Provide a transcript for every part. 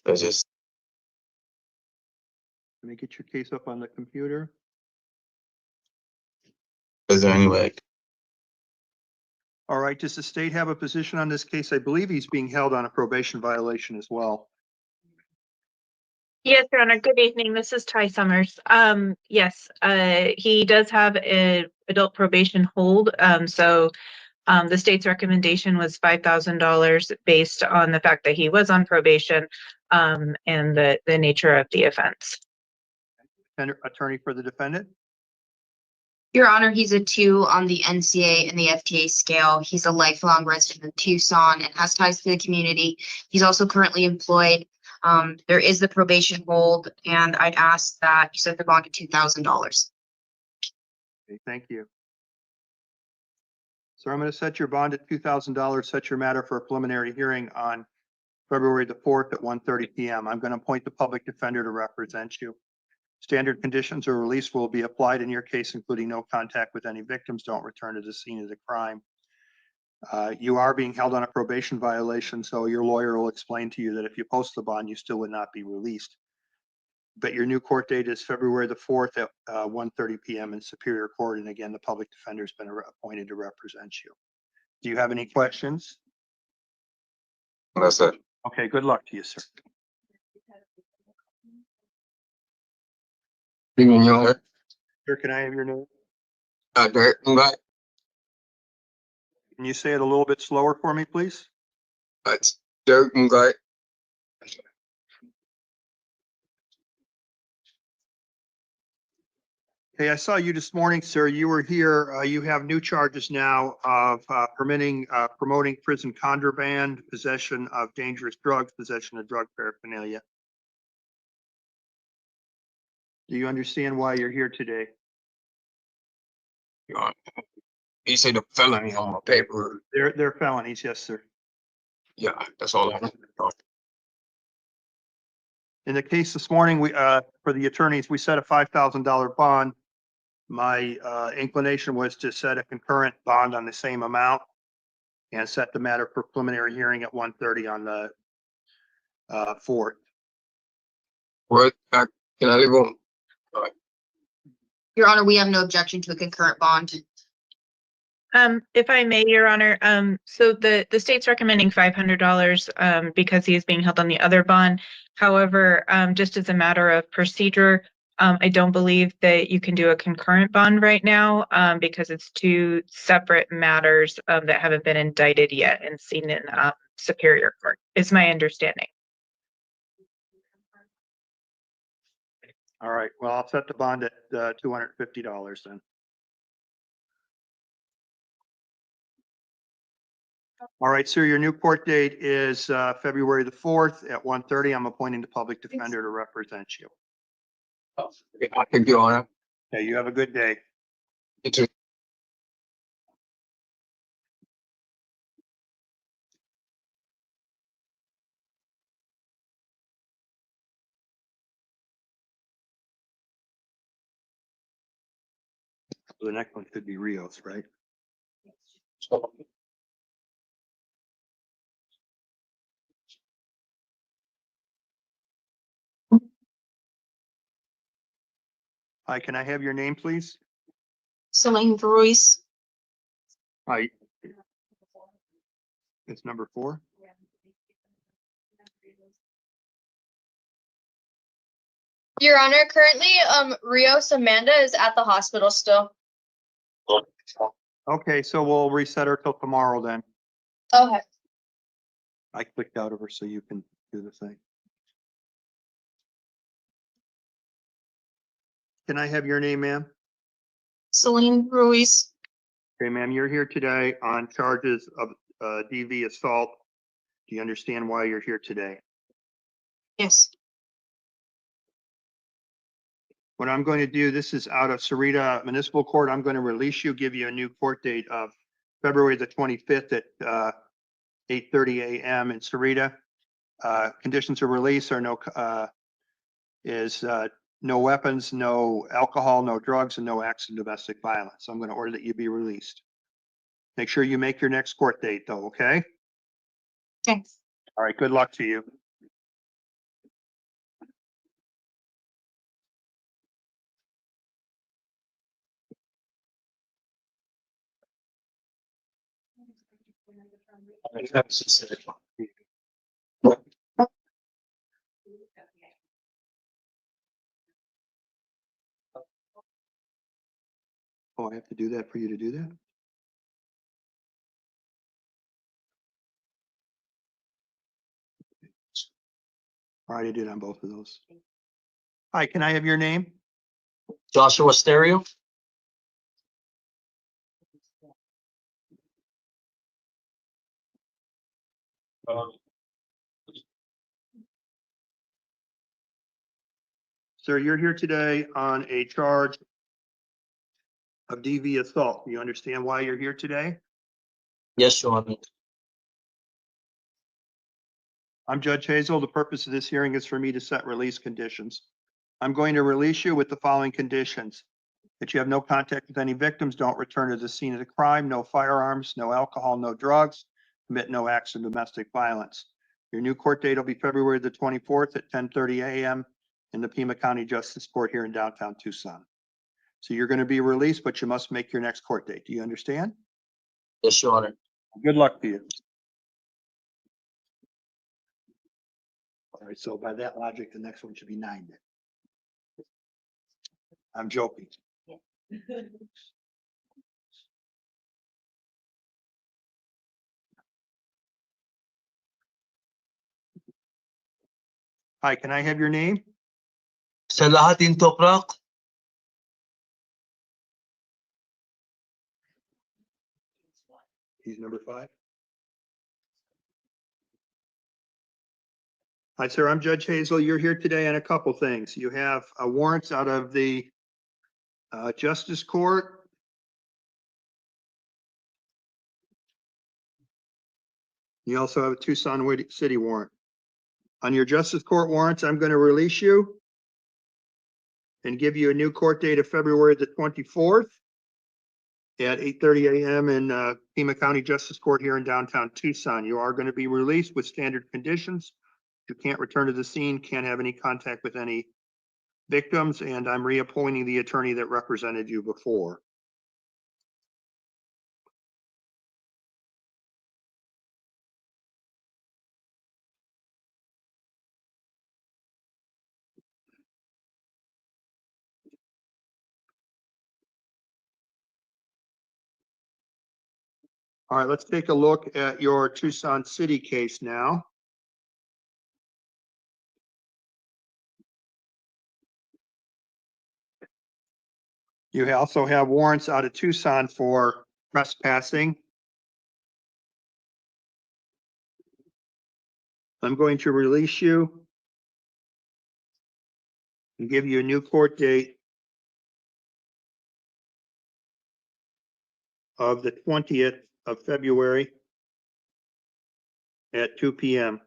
That's just Let me get your case up on the computer. is there any way? All right, does the state have a position on this case? I believe he's being held on a probation violation as well. Yes, Your Honor. Good evening. This is Ty Summers. Yes, he does have an adult probation hold. The state's recommendation was $5,000 based on the fact that he was on probation and the nature of the offense. Attorney for the defendant? Your Honor, he's a 2 on the NCA and the FTA scale. He's a lifelong resident of Tucson and has ties to the community. He's also currently employed. There is the probation hold, and I'd ask that you set the bond to $2,000. Okay, thank you. So I'm going to set your bond at $2,000, set your matter for a preliminary hearing on February the 4th at 1:30 p.m. I'm going to appoint the public defender to represent you. Standard conditions of release will be applied in your case, including no contact with any victims, don't return to the scene of the crime. You are being held on a probation violation, so your lawyer will explain to you that if you post the bond, you still would not be released. But your new court date is February the 4th at 1:30 p.m. in Superior Court. And again, the public defender has been appointed to represent you. Do you have any questions? That's it. Okay, good luck to you, sir. Evening, Your Honor. Sir, can I have your name? Derek, Can you say it a little bit slower for me, please? That's Derek. Hey, I saw you this morning, sir. You were here. You have new charges now of promoting prison contraband, possession of dangerous drugs, possession of drug paraphernalia. Do you understand why you're here today? Your Honor. You say the felony on my paper. They're felonies, yes, sir. Yeah, that's all I know. In the case this morning, we for the attorneys, we set a $5,000 bond. My inclination was to set a concurrent bond on the same amount and set the matter for preliminary hearing at 1:30 on the 4th. What? Can I leave on? Your Honor, we have no objection to a concurrent bond. If I may, Your Honor, so the state's recommending $500 because he is being held on the other bond. However, just as a matter of procedure, I don't believe that you can do a concurrent bond right now because it's two separate matters that haven't been indicted yet and seen in Superior Court, is my understanding. All right, well, I'll set the bond at $250 then. All right, sir, your new court date is February the 4th at 1:30. I'm appointing the public defender to represent you. Thank you, Your Honor. Okay, you have a good day. You too. The next one could be Rios, right? Hi, can I have your name, please? Seline Ruiz. Hi. It's number 4. Your Honor, currently, Rios Amanda is at the hospital still. Okay, so we'll reset her till tomorrow then. Okay. I clicked out of her so you can do the thing. Can I have your name, ma'am? Seline Ruiz. Okay, ma'am, you're here today on charges of DV assault. Do you understand why you're here today? Yes. What I'm going to do, this is out of Sarita Municipal Court. I'm going to release you, give you a new court date of February the 25th at 8:30 a.m. in Sarita. Conditions of release are no weapons, no alcohol, no drugs, and no acts of domestic violence. So I'm going to order that you be released. Make sure you make your next court date though, okay? Thanks. All right, good luck to you. Oh, I have to do that for you to do that? All right, I did on both of those. Hi, can I have your name? Joshua Stereo. Sir, you're here today on a charge of DV assault. Do you understand why you're here today? Yes, Your Honor. I'm Judge Hazel. The purpose of this hearing is for me to set release conditions. I'm going to release you with the following conditions: that you have no contact with any victims, don't return to the scene of the crime, no firearms, no alcohol, no drugs, commit no acts of domestic violence. Your new court date will be February the 24th at 10:30 a.m. in the Pima County Justice Court here in downtown Tucson. So you're going to be released, but you must make your next court date. Do you understand? Yes, Your Honor. Good luck to you. All right, so by that logic, the next one should be 9 then. I'm joking. Hi, can I have your name? Salahatin Toprak. He's number 5. Hi, sir. I'm Judge Hazel. You're here today on a couple things. You have warrants out of the Justice Court. You also have a Tucson City warrant. On your Justice Court warrants, I'm going to release you and give you a new court date of February the 24th at 8:30 a.m. in Pima County Justice Court here in downtown Tucson. You are going to be released with standard conditions. You can't return to the scene, can't have any contact with any victims, and I'm reappointing the attorney that represented you before. All right, let's take a look at your Tucson City case now. You also have warrants out of Tucson for trespassing. I'm going to release you and give you a new court date of the 20th of February at 2 p.m.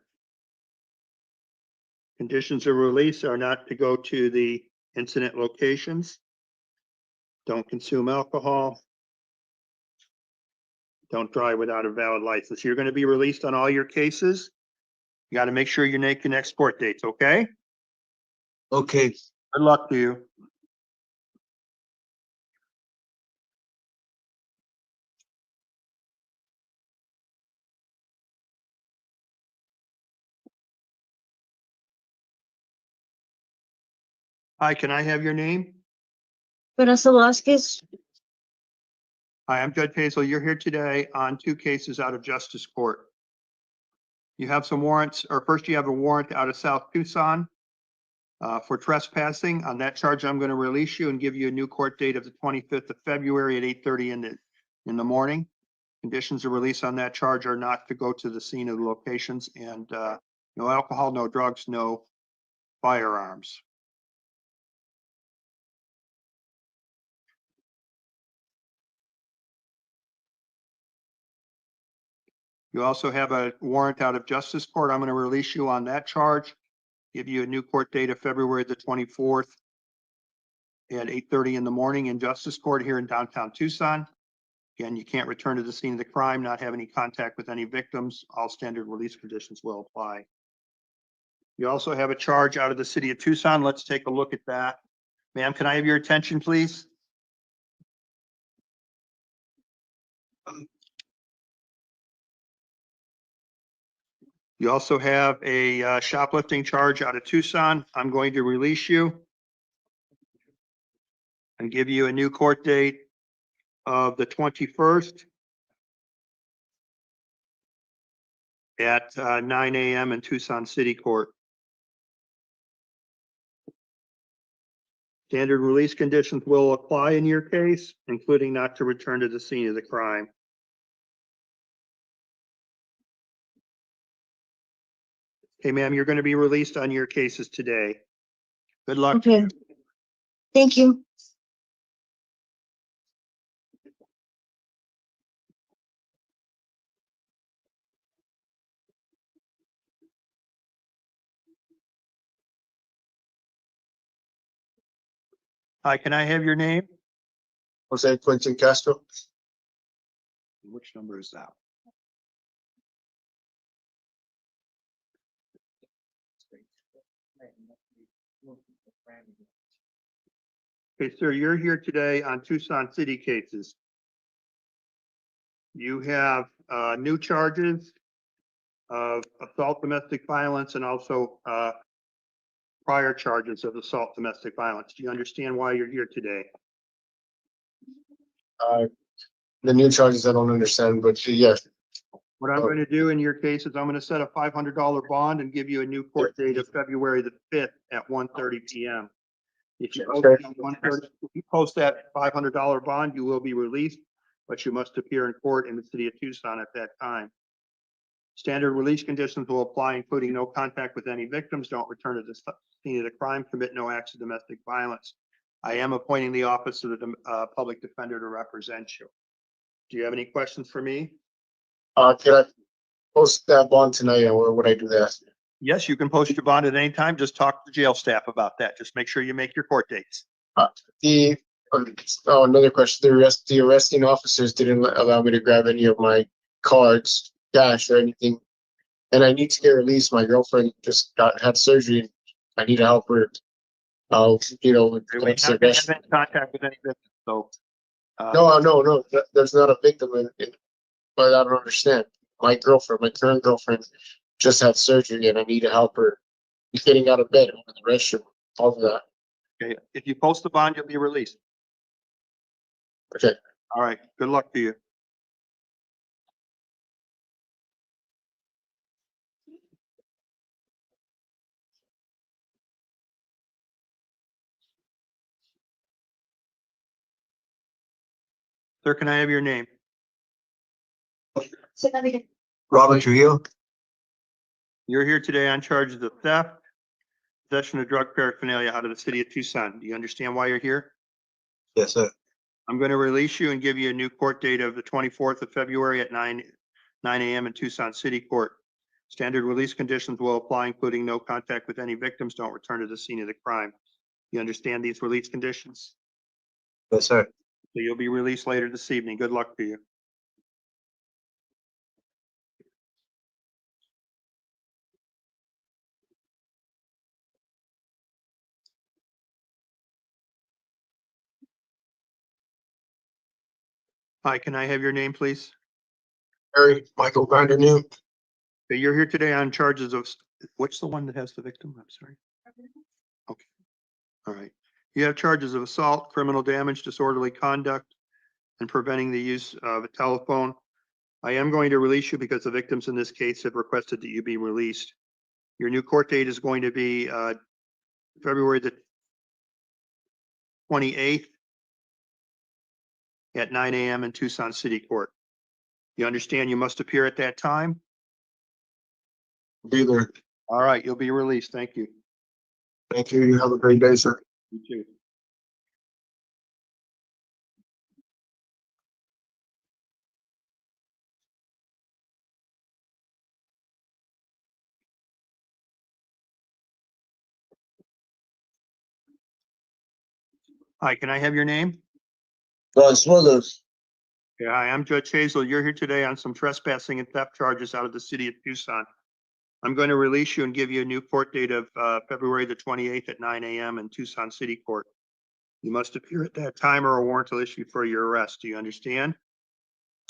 Conditions of release are not to go to the incident locations, don't consume alcohol, don't drive without a valid license. You're going to be released on all your cases. You got to make sure you make your next court dates, okay? Okay. Good luck to you. Hi, can I have your name? Vanessa Vasquez. Hi, I'm Judge Hazel. You're here today on 2 cases out of Justice Court. You have some warrants, or first you have a warrant out of South Tucson for trespassing. On that charge, I'm going to release you and give you a new court date of the 25th of February at 8:30 in the morning. Conditions of release on that charge are not to go to the scene of the locations, and no alcohol, no drugs, no firearms. You also have a warrant out of Justice Court. I'm going to release you on that charge, give you a new court date of February the 24th at 8:30 in the morning in Justice Court here in downtown Tucson. Again, you can't return to the scene of the crime, not have any contact with any victims. All standard release conditions will apply. You also have a charge out of the city of Tucson. Let's take a look at that. Ma'am, can I have your attention, please? You also have a shoplifting charge out of Tucson. I'm going to release you and give you a new court date of the 21st at 9 a.m. in Tucson City Court. Standard release conditions will apply in your case, including not to return to the scene of the crime. Okay, ma'am, you're going to be released on your cases today. Good luck. Okay. Thank you. Hi, can I have your name? Jose Quentin Castro. Which number is that? Okay, sir, you're here today on Tucson City cases. You have new charges of assault, domestic violence, and also prior charges of assault, domestic violence. Do you understand why you're here today? The new charges I don't understand, but yes, What I'm going to do in your case is I'm going to set a $500 bond and give you a new court date of February the 5th at 1:30 p.m. If you post Okay. it on 1:30 if you post that $500 bond, you will be released, but you must appear in court in the city of Tucson at that time. Standard release conditions will apply, including no contact with any victims, don't return to the scene of the crime, commit no acts of domestic violence. I am appointing the office of the public defender to represent you. Do you have any questions for me? can I post that bond tonight or would I do that? Yes, you can post your bond at any time. Just talk to jail staff about that. Just make sure you make your court dates. Another question. The arresting officers didn't allow me to grab any of my cards, cash or anything. And I need to get released. My girlfriend just had surgery and I need to help her. We with haven't had any contact with any victims, so. No. There's not a victim in it, but I don't understand. My current girlfriend, just had surgery, and I need to help her getting out of bed, in the restroom, all of that. Okay, if you post the bond, you'll be released. Okay. All right, good luck to you. Sir, can I have your name? Robert Trujillo. You're here today on charges of theft, possession of drug paraphernalia out of the city of Tucson. Do you understand why you're here? Yes, sir. I'm going to release you and give you a new court date of the 24th of February at 9 a.m. in Tucson City Court. Standard release conditions will apply, including no contact with any victims, don't return to the scene of the crime. You understand these release conditions? Yes, sir. So you'll be released later this evening. Good luck to you. Hi, can I have your name, please? Harry Michael Vandernew. Okay, you're here today on charges of, what's the one that has the victim? I'm sorry. Okay. All right. You have charges of assault, criminal damage, disorderly conduct, and preventing the use of a telephone. I am going to release you because the victims in this case have requested that you be released. Your new court date is going to be February the 28th at 9 a.m. in Tucson City Court. You understand you must appear at that time? Be there. All right, you'll be released. Thank you. Thank you. You have a great day, sir. You too. Hi, can I have your name? Smithers. Yeah, hi, I'm Judge Hazel. You're here today on some trespassing and theft charges out of the city of Tucson. I'm going to release you and give you a new court date of February the 28th at 9 a.m. in Tucson City Court. You must appear at that time or a warrant will issue for your arrest. Do you understand?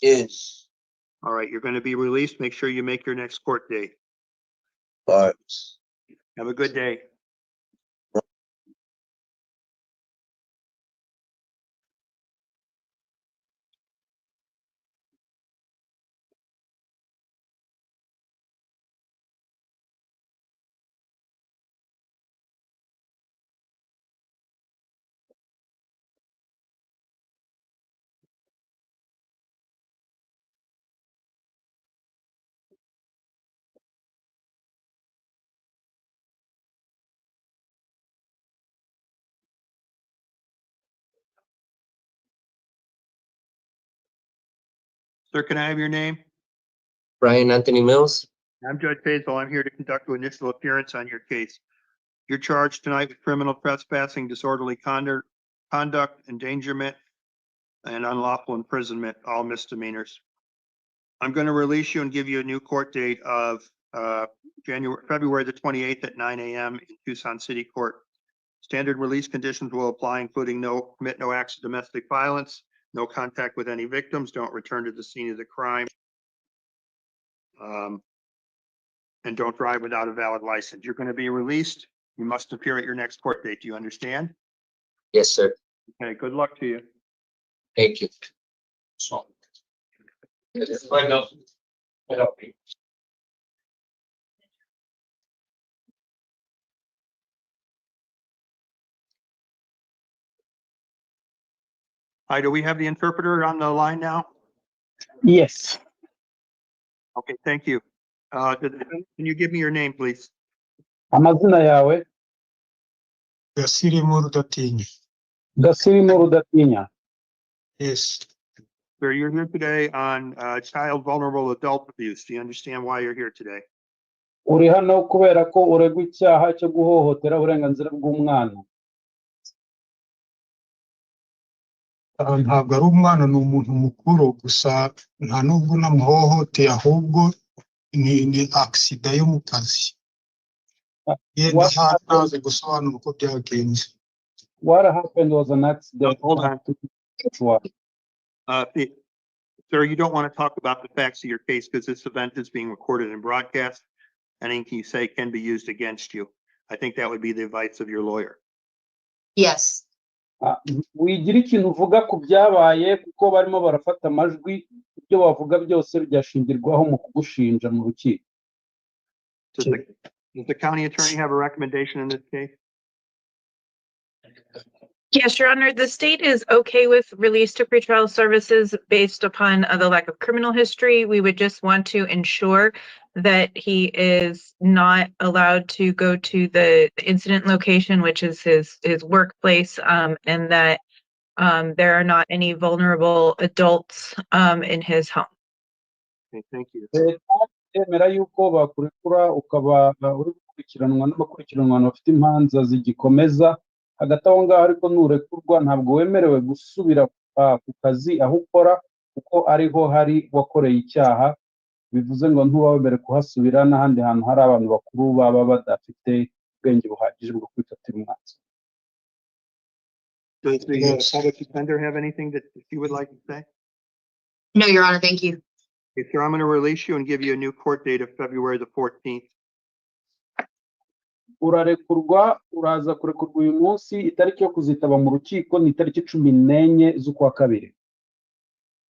Yes. All right, you're going to be released. Make sure you make your next court date. Bye. Have a good day. Sir, can I have your name? Brian Anthony Mills. I'm Judge Faisal. I'm here to conduct an initial appearance on your case. You're charged tonight with criminal trespassing, disorderly conduct, endangerment, and unlawful imprisonment, all misdemeanors. I'm going to release you and give you a new court date of February the 28th at 9 a.m. in Tucson City Court. Standard release conditions will apply, including commit no acts of domestic violence, no contact with any victims, don't return to the scene of the crime, and don't drive without a valid license. You're going to be released. You must appear at your next court date. Do you understand? Yes, sir. Okay, good luck to you. Thank you. Hi, do we have the interpreter on the line now? Yes, Okay, thank you. Can you give me your name, please? amazina yawe Gasirimo Rudatinya. Gasirimo Rudatinya. Yes. Sir, you're here today on child vulnerable adult abuse. Do you understand why you're here today? Uri hano kubera ko uregwa icyaha cyo guhohotera uburenganzira bw'umwana. Ntabwo ari umwana, ni umuntu mukuru, gusa nta nubwo namuhohoteye, ahubwo ni accident yo mu kazi. Yenda ntaze gusobanura uko byagenze. What happened was an accident. Hold on. Sir, you don't want to talk about the facts of your case because this event is being recorded and broadcast. Anything you say can be used against you. I think that would be the advice of your lawyer. Yes. Wigira ikintu uvuga ku byabaye kuko barimo barafata amajwi, ibyo bavuga byose byashingirwaho mu kugushinja mu rukiko. Does the county attorney have a recommendation in this case? Yes, Your Honor, the state is okay with release to pretrial services based upon the lack of criminal history. We would just want to ensure that he is not allowed to go to the incident location, which is his workplace, and that there are not any vulnerable adults in his home. Okay, thank you. Emera yuko bakurekura ukaba uri gukurikiranwa n'abakurikiranwa bafite imanza zigikomeza. Hagati aho ngaho ariko nurekurwa ntabwo wemerewe gusubira ku kazi aho ukora kuko ariho hari wakoreye icyaha. Bivuze ngo ntuwabere kuhasubira n'ahandi hantu hari abantu bakuru baba badafite ubwenge buhagije bwo kwifatira umwanzuro. Does the public defender have anything that you would like to say? No, Your Honor, thank you. Okay, sir, I'm going to release you and give you a new court date of February the 14th. Urarekurwa, uraza kurekurwa uyu munsi, itariki yo kuzitaba mu rukiko ni itariki 14 z'ukwa kabiri.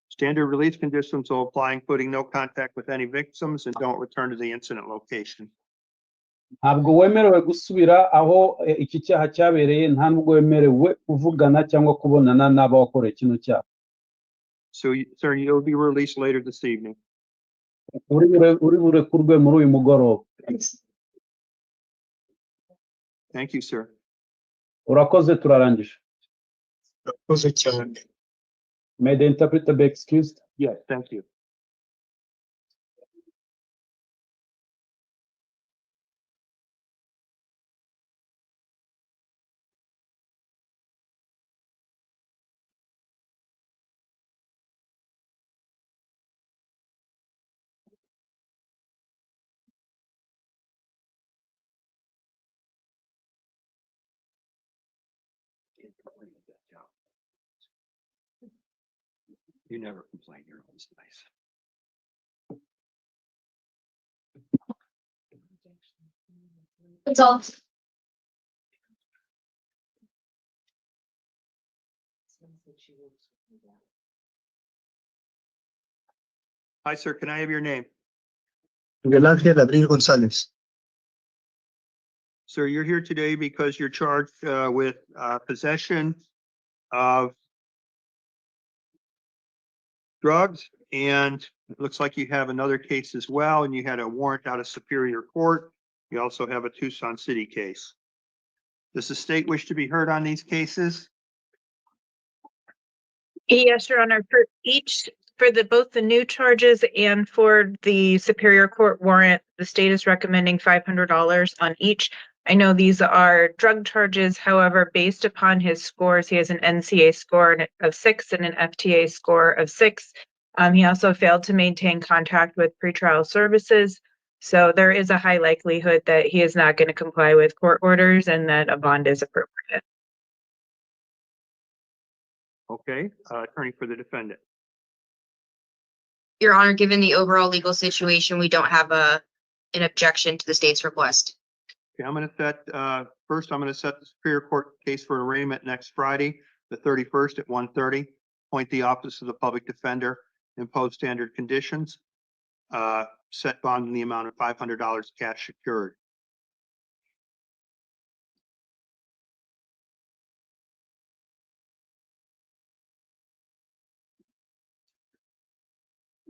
Standard release conditions will apply, including no contact with any victims and don't return to the incident location. Ntabwo wemerewe gusubira aho iki cyaha cyabereye, nta nubwo wemerewe kuvugana cyangwa kubonana n'abo wakoreye kino cyaha. So, sir, you'll be released later this evening. Uri burekurwe muri uyu mugoroba. Thank you, sir. Urakoze, turarangije. Urakoze cyane. May the interpreter be excused? Yes, thank you. You never complain. You're always nice. That's all. Hi, sir. Can I have your name? Miguel Ángel Abril González. Sir, you're here today because you're charged with possession of drugs, and it looks like you have another case as well, and you had a warrant out of Superior Court. You also have a Tucson City case. Does the state wish to be heard on these cases? Yes, Your Honor, for both the new charges and for the Superior Court warrant, the state is recommending $500 on each. I know these are drug charges, however, based upon his scores, he has an NCA score of 6 and an FTA score of 6. He also failed to maintain contact with pretrial services. So there is a high likelihood that he is not going to comply with court orders and that a bond is appropriate. Okay, attorney for the defendant. Your Honor, given the overall legal situation, we don't have an objection to the state's request. Okay, I'm going to set, first, I'm going to set the Superior Court case for arraignment next Friday, the 31st at 1:30. Appoint the Office of the Public Defender, impose standard conditions, set bond in the amount of $500 cash secured.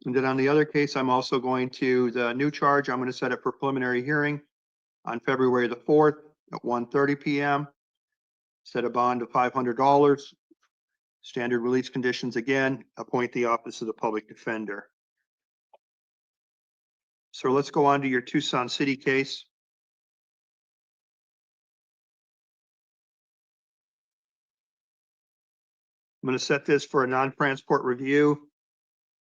And then on the other case, I'm also going to, the new charge, I'm going to set it for preliminary hearing on February the 4th at 1:30 p.m. Set a bond of $500. Standard release conditions again, appoint the Office of the Public Defender. So let's go on to your Tucson City case. I'm going to set this for a non-transport review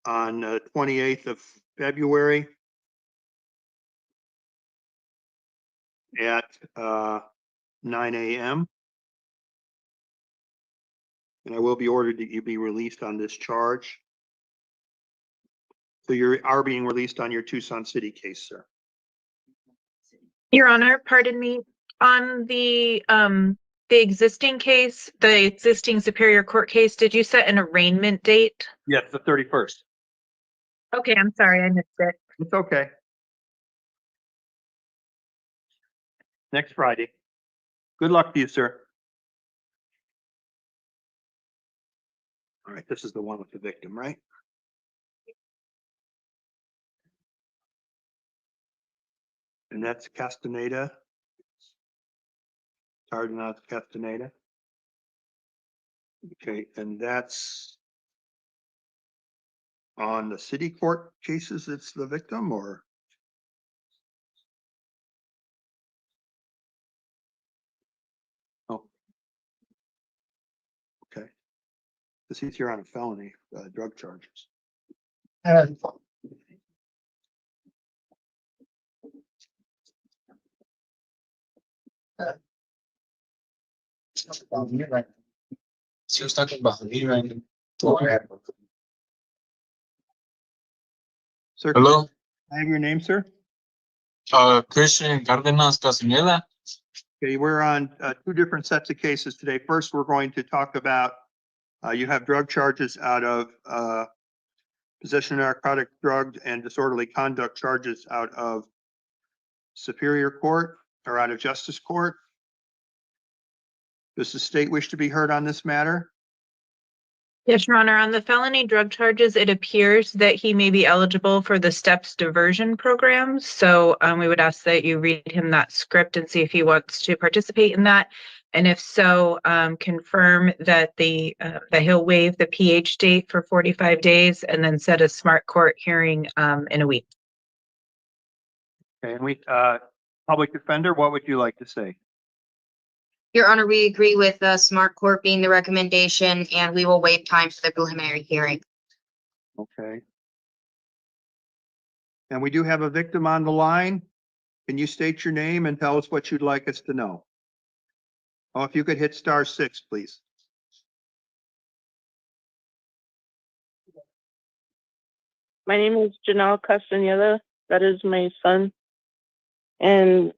on 28th of February at 9 a.m. And I will be ordered that you be released on this charge. So you are being released on your Tucson City case, sir. Your Honor, pardon me, on the existing case, the existing Superior Court case, did you set an arraignment date? Yes, the 31st. Okay, I'm sorry, I missed it. It's okay. Next Friday. Good luck to you, sir. All right, this is the one with the victim, right? And that's Castaneda. Cardenas Castaneda. Okay, and that's on the city court cases, it's the victim, or? Oh. Okay. This he's here on a felony, drug charges. She was talking about me right now. Sir, Hello, can I have your name, sir? Christian Cardenas Castaneda. Okay, we're on two different sets of cases today. First, we're going to talk about, you have drug charges out of possession of narcotic drugs and disorderly conduct charges out of Superior Court or out of Justice Court. Does the state wish to be heard on this matter? Yes, Your Honor, on the felony drug charges, it appears that he may be eligible for the STEPS diversion program. So we would ask that you read him that script and see if he wants to participate in that. And if so, confirm that that he'll waive the PH date for 45 days and then set a smart court hearing in a week. Okay, and we, public defender, what would you like to say? Your Honor, we agree with smart court being the recommendation, and we will waive time for the preliminary hearing. Okay. And we do have a victim on the line. Can you state your name and tell us what you'd like us to know? Oh, if you could hit *6, please. My name is Janelle Castaneda. That is my son. And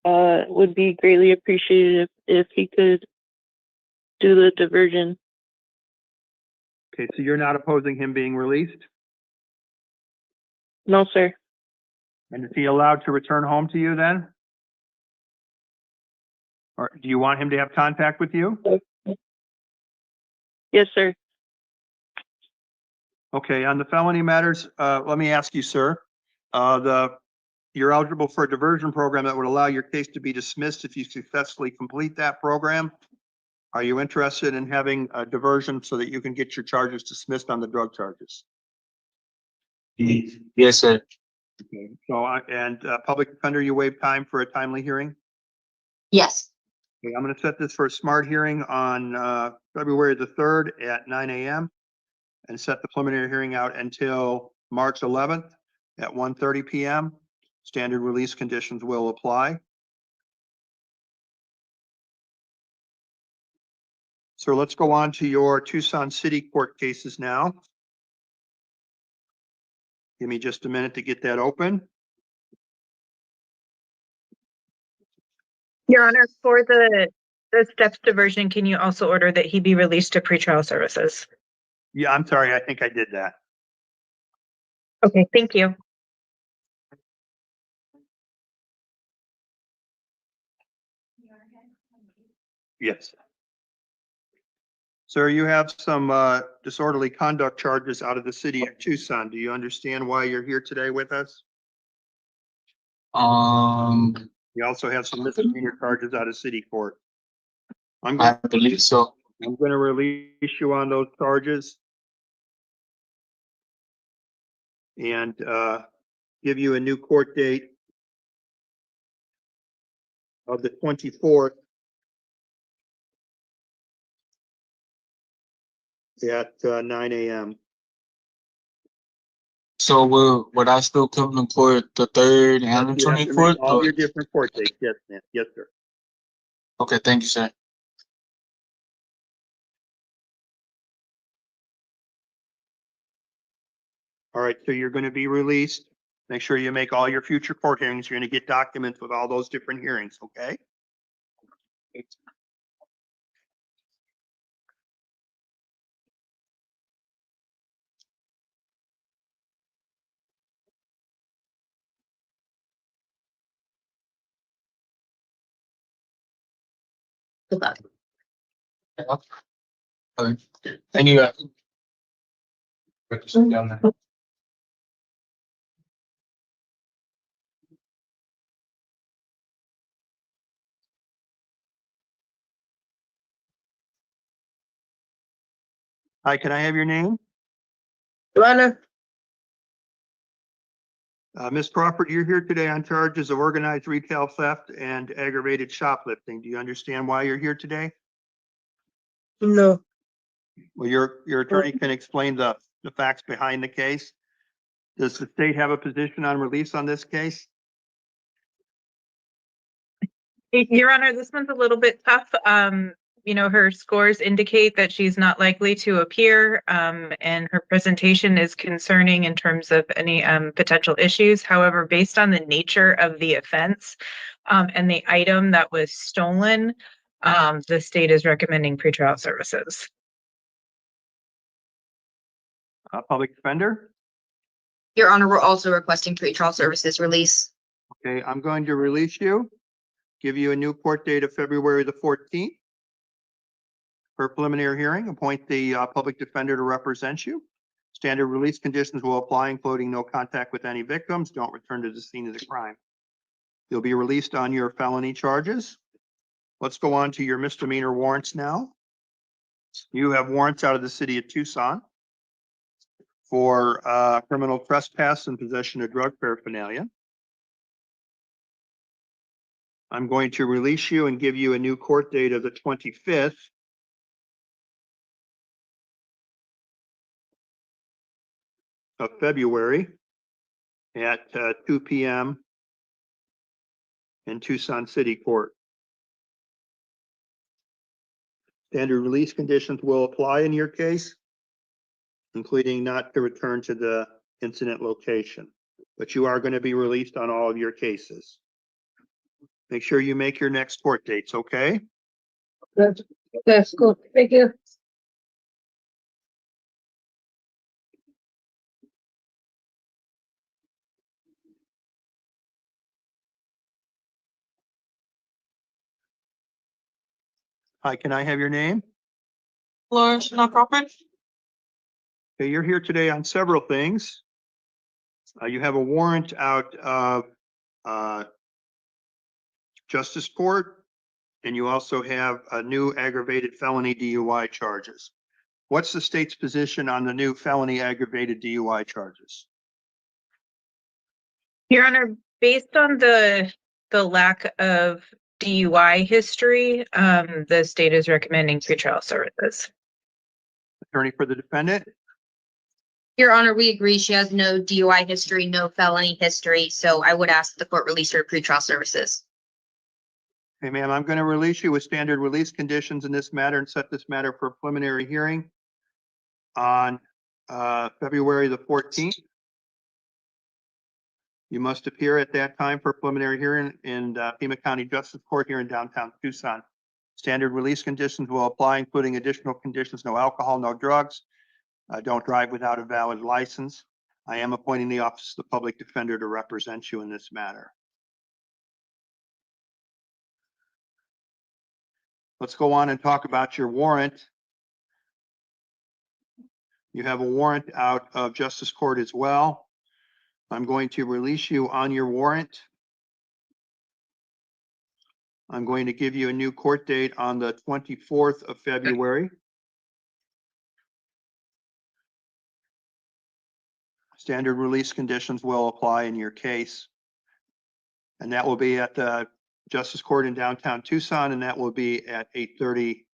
would be greatly appreciated if he could do the diversion. Okay, so you're not opposing him being released? No, sir. And is he allowed to return home to you then? Or do you want him to have contact with you? Yes, sir. Okay, on the felony matters, let me ask you, sir. You're eligible for a diversion program that would allow your case to be dismissed if you successfully complete that program. Are you interested in having a diversion so that you can get your charges dismissed on the drug charges? Yes, sir. Okay. So, public defender, you waive time for a timely hearing? Yes. Okay, I'm gonna set this for a smart hearing on, February the 3rd at 9 a.m. and set the preliminary hearing out until March 11th at 1:30 p.m. Standard release conditions will apply. So let's go on to your Tucson City Court cases now. Give me just a minute to get that open. Your Honor, for the steps diversion, can you also order that he be released to pretrial services? Yeah, I'm sorry, I think I did that. Okay, thank you. Yes. Sir, you have some disorderly conduct charges out of the city of Tucson. Do you understand why you're here today with us? You also have some misdemeanor charges out of city court. I believe so. I'm going to release you on those charges and give you a new court date of the 24th at 9 a.m. So would I still come to court the 3rd and the You have to make 24th? all your different court dates. Yes, ma'am. Yes, sir. Okay, thank you, sir. All right, so you're going to be released. Make sure you make all your future court hearings. You're going to get documents with all those different hearings, okay? Good luck. Okay. Thank you, guys. Down there. Hi, can I have your name? Your Honor, Ms. Crawford, you're here today on charges of organized retail theft and aggravated shoplifting. Do you understand why you're here today? no. Well, your attorney can explain the facts behind the case. Does the state have a position on release on this case? Your Honor, this one's a little bit tough. Her scores indicate that she's not likely to appear, and her presentation is concerning in terms of any potential issues. However, based on the nature of the offense and the item that was stolen, the state is recommending pretrial services. Public defender? Your Honor, we're also requesting pretrial services release. Okay, I'm going to release you, give you a new court date of February the 14th. For preliminary hearing, appoint the public defender to represent you. Standard release conditions will apply, including no contact with any victims. Don't return to the scene of the crime. You'll be released on your felony charges. Let's go on to your misdemeanor warrants now. You have warrants out of the city of Tucson for criminal trespass and possession of drug paraphernalia. I'm going to release you and give you a new court date of the 25th of February at 2 p.m. in Tucson City Court. Standard release conditions will apply in your case, including not to return to the incident location, but you are going to be released on all of your cases. Make sure you make your next court dates, okay? That's good. Thank you. Hi, can I have your name? Lawrence, not proper? Okay, you're here today on several things. You have a warrant out of Justice Court, and you also have a new aggravated felony DUI charges. What's the state's position on the new felony aggravated DUI charges? Your Honor, based on the lack of DUI history, the state is recommending pretrial services. Attorney for the defendant? Your Honor, we agree. She has no DUI history, no felony history, so I would ask the court release her pretrial services. Okay, ma'am, I'm going to release you with standard release conditions in this matter and set this matter for a preliminary hearing on February the 14th. You must appear at that time for a preliminary hearing in Pima County Justice Court here in downtown Tucson. Standard release conditions will apply, including additional conditions: no alcohol, no drugs. Don't drive without a valid license. I am appointing the Office of the Public Defender to represent you in this matter. Let's go on and talk about your warrant. You have a warrant out of Justice Court as well. I'm going to release you on your warrant. I'm going to give you a new court date on the 24th of February. Standard release conditions will apply in your case. And that will be at the Justice Court in downtown Tucson, and that will be at 8:30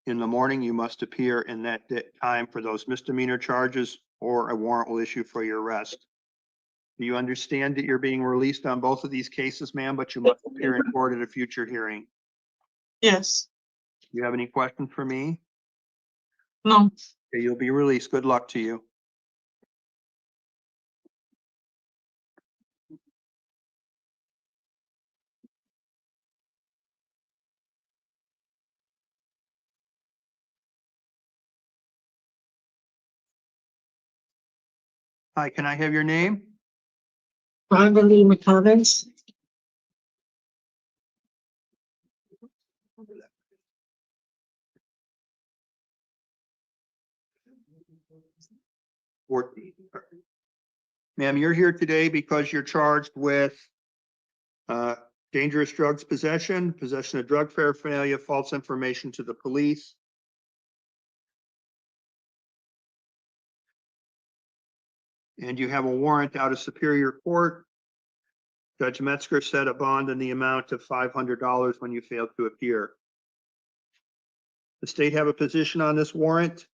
in the morning. You must appear in that time for those misdemeanor charges, or a warrant will issue for your arrest. Do you understand that you're being released on both of these cases, ma'am, but you must appear in court at a future hearing? Yes. Do you have any questions for me? No. Okay, you'll be released. Good luck to you. Hi, can I have your name? Lee McCollins. Ma'am, you're here today because you're charged with dangerous drugs possession, possession of drug paraphernalia, false information to the police. And you have a warrant out of Superior Court. Judge Metzger set a bond in the amount of $500 when you failed to appear. The state have a position on this warrant?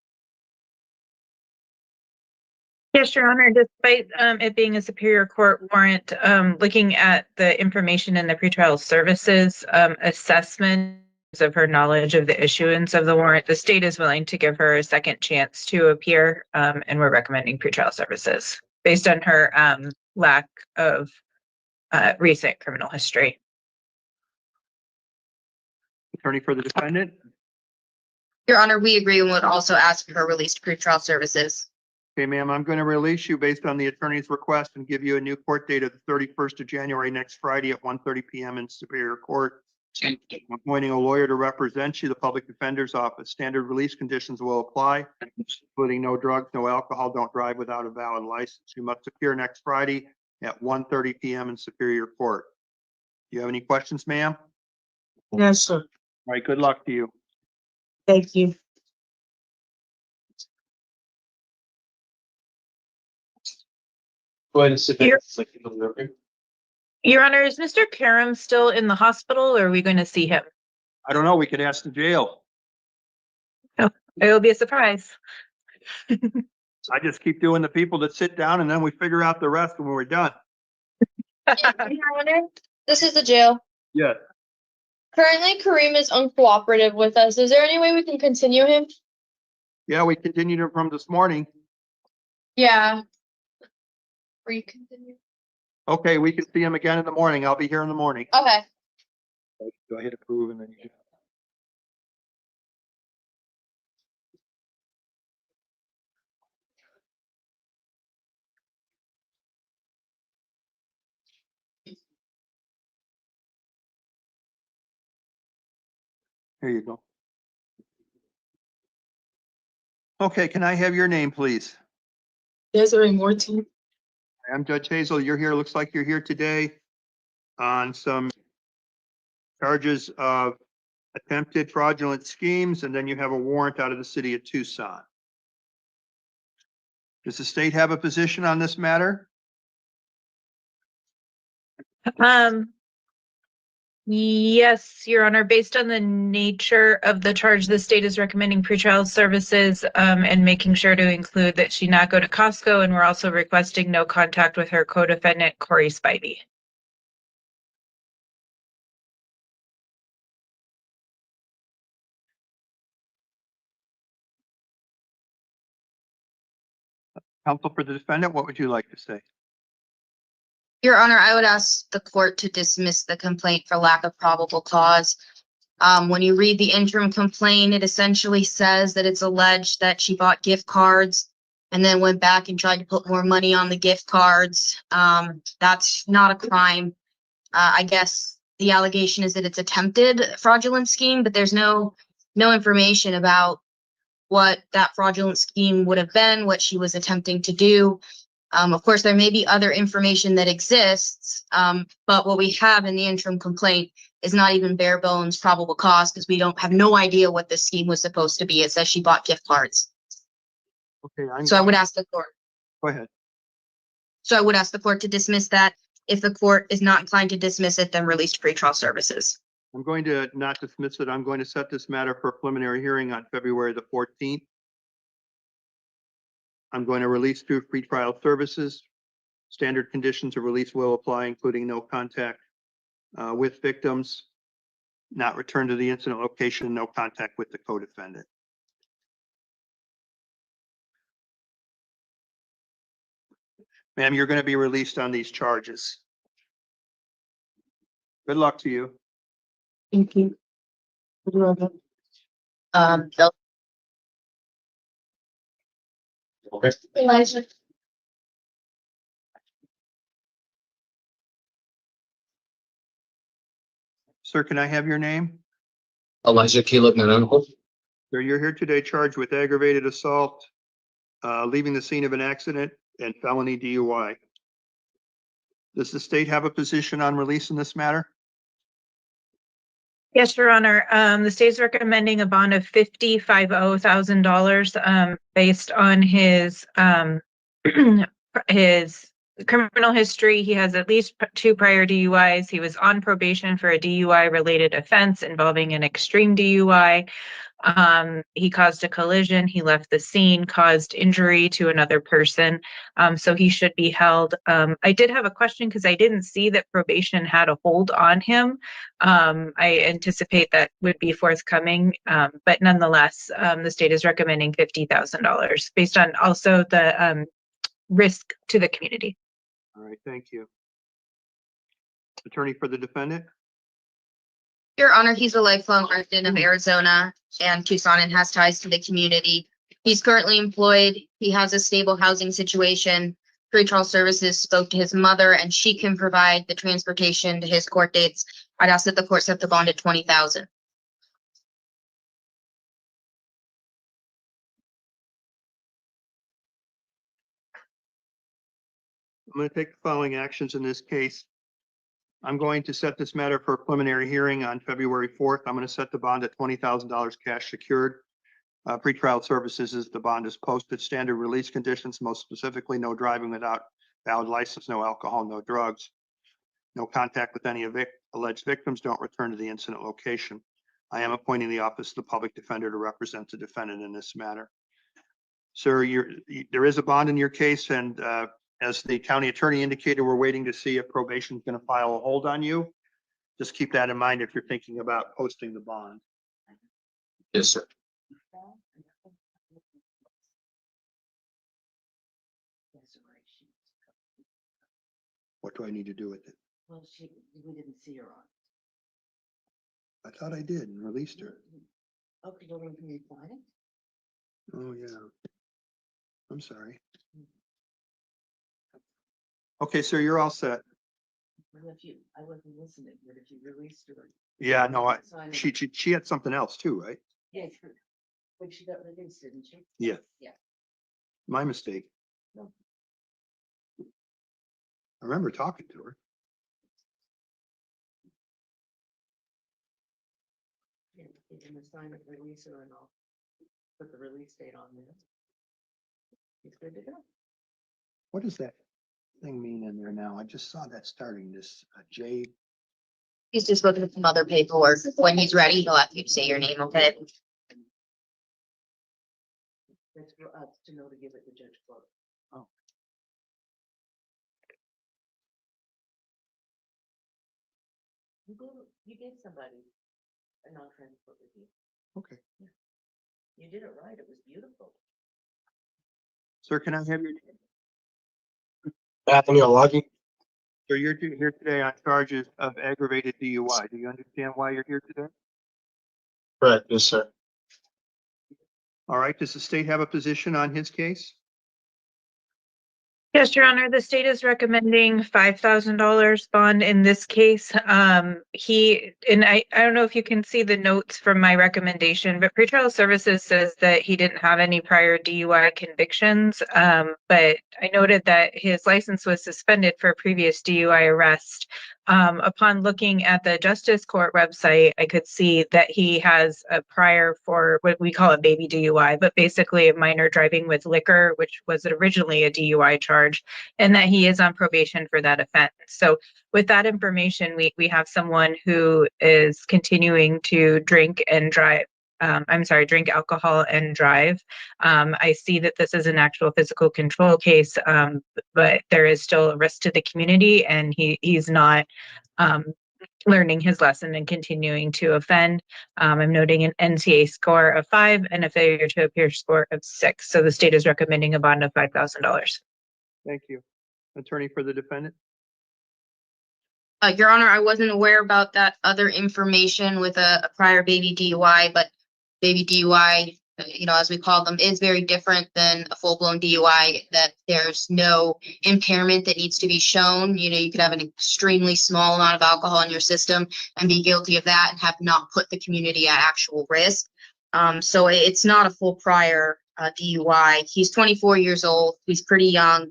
Yes, Your Honor, despite it being a Superior Court warrant, looking at the information in the pretrial services assessment of her knowledge of the issuance of the warrant, the state is willing to give her a second chance to appear, and we're recommending pretrial services based on her lack of recent criminal history. Attorney for the defendant? Your Honor, we agree and would also ask for her release to pretrial services. Okay, ma'am, I'm going to release you based on the attorney's request and give you a new court date of the 31st of January, next Friday at 1:30 p.m. in Superior Court. I'm appointing a lawyer to represent you, the Public Defender's Office. Standard release conditions will apply, including no drugs, no alcohol, don't drive without a valid license. You must appear next Friday at 1:30 p.m. in Superior Court. Do you have any questions, ma'am? Yes, sir. All right, good luck to you. Thank you. Go ahead and sit Here. down. Your Honor, is Mr. Karam still in the hospital, or are we going to see him? I don't know. We could ask the jail. It will be a surprise. I just keep doing the people that sit down and then we figure out the rest when we're done. Your Honor, this is the jail. Yeah. Currently, Kareem is uncooperative with us. Is there any way we can continue him? Yeah, we continued it from this morning. Yeah. Recontinue. Okay, we can see him again in the morning. I'll be here in the morning. Okay. Do I hit approve and then you? Here you go. Okay, can I have your name, please? Desiree Morton. I'm Judge Hazel. You're here. Looks like you're here today on some charges of attempted fraudulent schemes, and then you have a warrant out of the city of Tucson. Does the state have a position on this matter? Yes, Your Honor, based on the nature of the charge, the state is recommending pretrial services, and making sure to include that she not go to Costco, and we're also requesting no contact with her co-defendant, Corey Spivey. Counsel for the defendant, what would you like to say? Your Honor, I would ask the court to dismiss the complaint for lack of probable cause. When you read the interim complaint, it essentially says that it's alleged that she bought gift cards and then went back and tried to put more money on the gift cards. That's not a crime. I guess the allegation is that it's attempted fraudulent scheme, but there's no information about what that fraudulent scheme would have been, what she was attempting to do. Of course, there may be other information that exists, but what we have in the interim complaint is not even bare bones probable cause because we don't have no idea what the scheme was supposed to be. It says she bought gift cards. Okay, So I would ask the court. Go ahead. So I would ask the court to dismiss that. If the court is not inclined to dismiss it, then release pretrial services. I'm going to not dismiss it. I'm going to set this matter for a preliminary hearing on February the 14th. I'm going to release through pretrial services. Standard conditions of release will apply, including no contact with victims, not return to the incident location, no contact with the co-defendant. Ma'am, you're going to be released on these charges. Good luck to you. Thank you. Bill- Elijah. Sir, can I have your name? Elijah Caleb Naranjo. Sir, you're here today charged with aggravated assault, leaving the scene of an accident, and felony DUI. Does the state have a position on release in this matter? Yes, Your Honor. The state's recommending a bond of $50,000 based on his his criminal history. He has at least 2 prior DUIs. He was on probation for a DUI related offense involving an extreme DUI. He caused a collision. He left the scene, caused injury to another person. So he should be held. I did have a question because I didn't see that probation had a hold on him. I anticipate that would be forthcoming. But nonetheless, the state is recommending $50,000 based on also the risk to the community. All right, thank you. Attorney for the defendant? Your Honor, he's a lifelong resident of Arizona and Tucson and has ties to the community. He's currently employed. He has a stable housing situation. Pretrial services spoke to his mother and she can provide the transportation to his court dates. I'd ask that the court set the bond at $20,000. I'm going to take the following actions in this case. I'm going to set this matter for a preliminary hearing on February 4th. I'm going to set the bond at $20,000 cash secured. Pretrial services is the bond is posted. Standard release conditions, most specifically, no driving without valid license, no alcohol, no drugs, no contact with any alleged victims, don't return to the incident location. I am appointing the Office of the Public Defender to represent the defendant in this matter. Sir, there is a bond in your case, and as the county attorney indicated, we're waiting to see if probation is going to file a hold on you. Just keep that in mind if you're thinking about posting the bond. Yes, sir. What do I need to do with it? Well, we didn't see her on. I thought I did and released her. Okay, well, then can you find it? Oh, yeah. I'm sorry. Okay, sir, you're all set. Well, if you, I wasn't listening, but if you released her. Yeah, no, Sign it. she had something else too, right? Yeah, true. But she got released, didn't she? Yeah. Yeah. My mistake. No. I remember talking to her. Yeah, you can assign it, release her, and I'll put the release date on there. It's good to go. What does that thing mean in there now? I just saw that starting this J. He's just looking at some other paperwork. When he's ready, he'll ask you to say your name, okay? That's for us to know to give it to Judge Clark. Oh. You gave somebody a non-transport review. Okay. You did it right. It was beautiful. Sir, can I have your name? Anthony Olagi. Sir, you're here today on charges of aggravated DUI. Do you understand why you're here today? Correct, yes, sir. All right, does the state have a position on his case? Yes, Your Honor, the state is recommending $5,000 bond in this case. I don't know if you can see the notes from my recommendation, but pretrial services says that he didn't have any prior DUI convictions. But I noted that his license was suspended for a previous DUI arrest. Upon looking at the Justice Court website, I could see that he has a prior for what we call a baby DUI, but basically a minor driving with liquor, which was originally a DUI charge, and that he is on probation for that offense. So with that information, we have someone who is continuing to drink and drive. Drink alcohol and drive. I see that this is an actual physical control case, but there is still a risk to the community, and he's not learning his lesson and continuing to offend. I'm noting an NCA score of 5 and a failure to appear score of 6. So the state is recommending a bond of $5,000. Thank you. Attorney for the defendant? Your Honor, I wasn't aware about that other information with a prior baby DUI, but baby DUI, as we call them, is very different than a full-blown DUI, that there's no impairment that needs to be shown. You could have an extremely small amount of alcohol in your system and be guilty of that and have not put the community at actual risk. So it's not a full prior DUI. He's 24 years old. He's pretty young.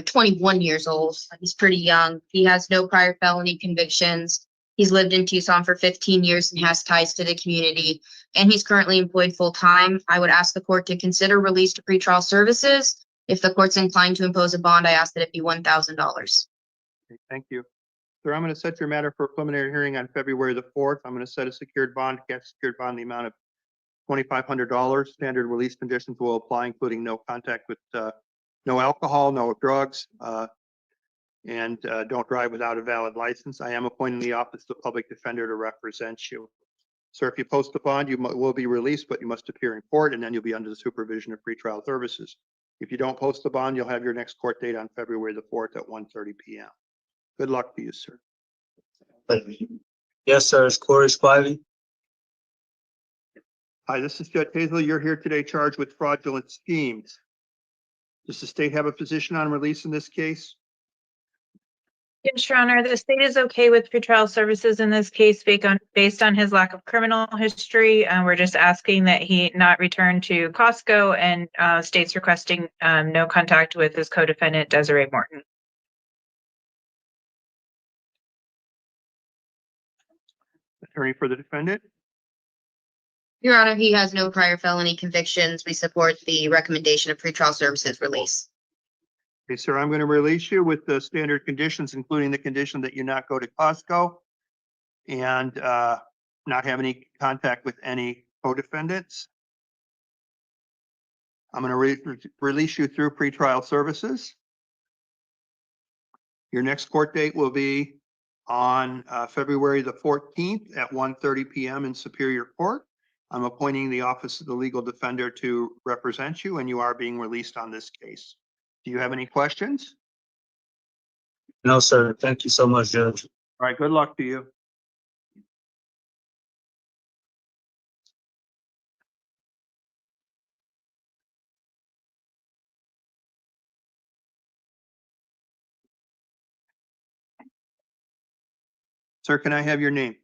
21 years old. He's pretty young. He has no prior felony convictions. He's lived in Tucson for 15 years and has ties to the community, and he's currently employed full-time. I would ask the court to consider release to pretrial services. If the court's inclined to impose a bond, I ask that it be $1,000. Okay, thank you. Sir, I'm going to set your matter for a preliminary hearing on February the 4th. I'm going to set a secured bond, secured bond, the amount of $2,500. Standard release conditions will apply, including no contact with no alcohol, no drugs, and don't drive without a valid license. I am appointing the Office of the Public Defender to represent you. Sir, if you post the bond, you will be released, but you must appear in court, and then you'll be under the supervision of pretrial services. If you don't post the bond, you'll have your next court date on February the 4th at 1:30 p.m. Good luck to you, sir. Yes, sir. It's Corey Spivey. Hi, this is Judge Hazel. You're here today charged with fraudulent schemes. Does the state have a position on release in this case? Yes, Your Honor, the state is okay with pretrial services in this case based on his lack of criminal history. We're just asking that he not return to Costco, and state's requesting no contact with his co-defendant, Desiree Morton. Attorney for the defendant? Your Honor, he has no prior felony convictions. We support the recommendation of pretrial services release. Okay, sir, I'm going to release you with the standard conditions, including the condition that you not go to Costco and not have any contact with any co-defendants. I'm going to release you through pretrial services. Your next court date will be on February the 14th at 1:30 p.m. in Superior Court. I'm appointing the Office of the Legal Defender to represent you, and you are being released on this case. Do you have any questions? No, sir. Thank you so much, Judge. All right, good luck to you. Sir, can I have your name?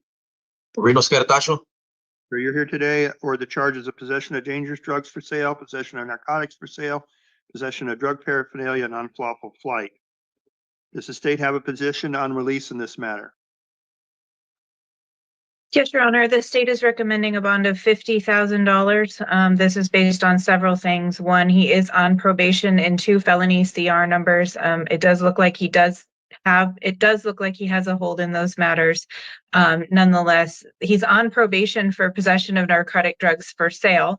Reno Scartacho. Sir, you're here today for the charges of possession of dangerous drugs for sale, possession of narcotics for sale, possession of drug paraphernalia, and unlawful flight. Does the state have a position on release in this matter? Yes, Your Honor, the state is recommending a bond of $50,000. This is based on several things. One, he is on probation in 2 felony CR numbers. It does look like he has a hold in those matters. Nonetheless, he's on probation for possession of narcotic drugs for sale.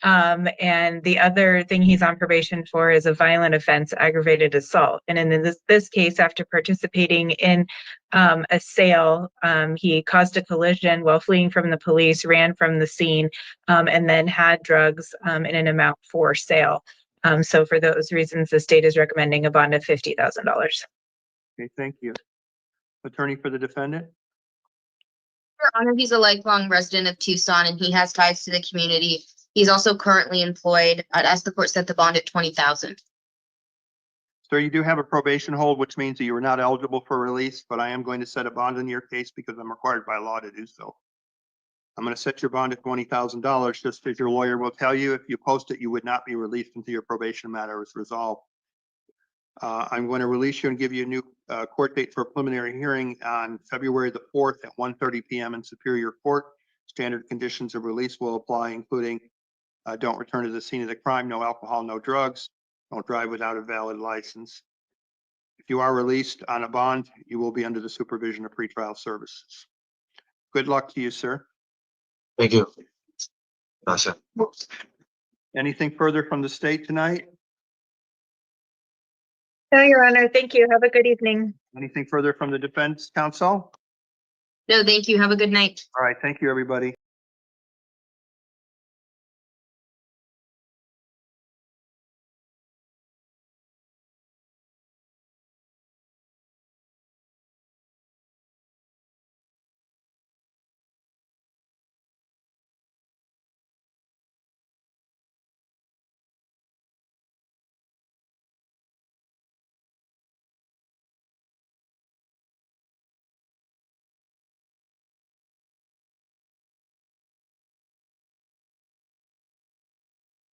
And the other thing he's on probation for is a violent offense, aggravated assault. And in this case, after participating in a sale, he caused a collision while fleeing from the police, ran from the scene, and then had drugs in an amount for sale. So for those reasons, the state is recommending a bond of $50,000. Okay, thank you. Attorney for the defendant? Your Honor, he's a lifelong resident of Tucson and he has ties to the community. He's also currently employed. I'd ask the court set the bond at $20,000. Sir, you do have a probation hold, which means that you are not eligible for release, but I am going to set a bond in your case because I'm required by law to do so. I'm going to set your bond at $20,000, just as your lawyer will tell you. If you post it, you would not be released until your probation matter is resolved. I'm going to release you and give you a new court date for a preliminary hearing on February the 4th at 1:30 p.m. in Superior Court. Standard conditions of release will apply, including don't return to the scene of the crime, no alcohol, no drugs, don't drive without a valid license. If you are released on a bond, you will be under the supervision of pretrial services. Good luck to you, sir. Thank you. Gracias. Anything further from the state tonight? No, Your Honor, thank you. Have a good evening. Anything further from the defense counsel? No, thank you. Have a good night. All right, thank you, everybody.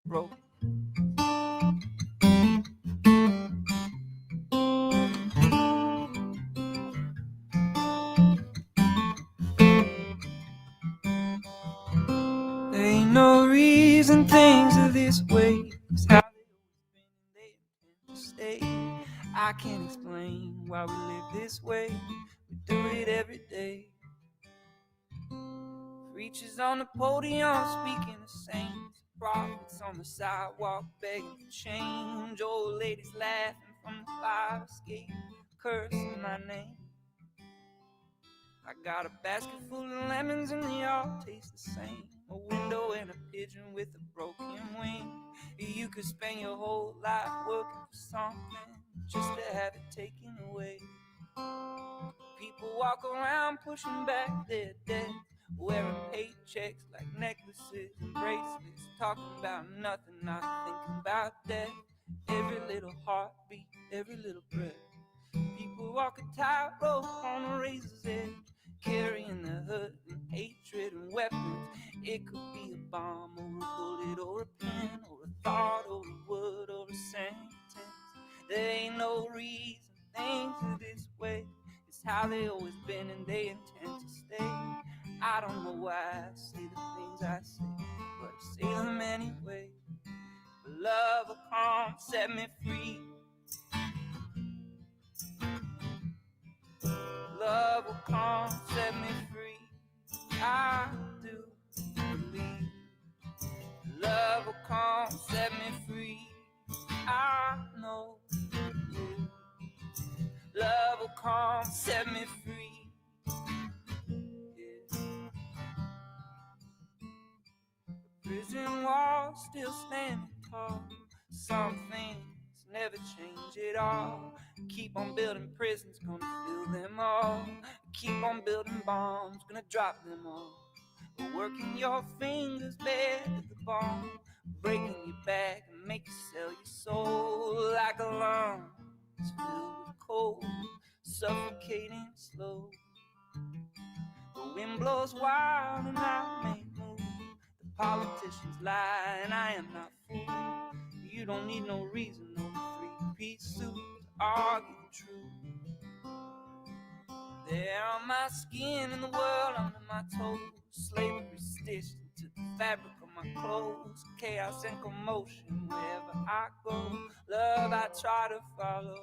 Bro. There ain't no reason things are this way. It's how they intend to stay. I can't explain why we live this way. We do it every day. Preachers on the podium speaking of saints, prophets on the sidewalk begging for change, old ladies laughing from the fire escape, cursing my name. I got a basket full of lemons and they all taste the same. A window and a pigeon with a broken wing. You could spend your whole life working for something just to have it taken away. People walk around pushing back their debt, wearing paychecks like necklaces and bracelets, talking about nothing, not thinking about death. Every little heartbeat, every little breath. People walk a tightrope on a razor's edge, carrying the hurt and hatred and weapons. It could be a bomb or a bullet or a pen or a thought or a word or a sentence. There ain't no reason things are this way. It's how they always been and they intend to stay. I don't know why I say the things I say, but I say them anyway. But love will come, set me free. Love will come, set me free. I do believe. Love will come, set me free. I know it will. Love will come, set me free. Yeah. The prison walls still standing tall. Some things never change at all. Keep on building prisons, gonna fill them all. Keep on building bombs, gonna drop them all. But working your fingers bare to the bone, breaking your back and make you sell your soul like a lungs filled with cold, suffocating slow. The wind blows wild and I may move. The politicians lie and I am not fooled. You don't need no reason, no three-piece suit to argue the truth. There on my skin and the world under my toes, slavery stitched into the fabric of my clothes, chaos and commotion wherever I go. Love I try to follow,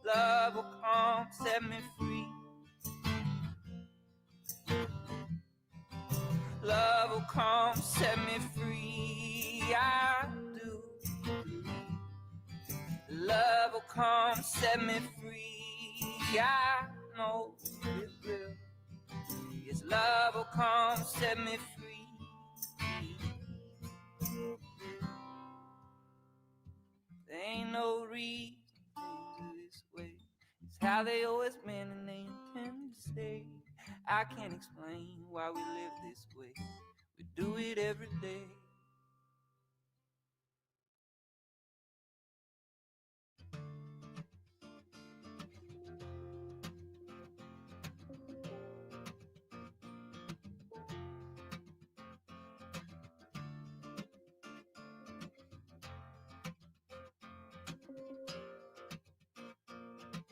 love will come set me free. Love will come set me free. I do believe love will come set me free. I know it will. Yes, love will come set me free. There ain't no reason things are this way. It's how they always been and they intend to stay. I can't explain why we live this way. We do it every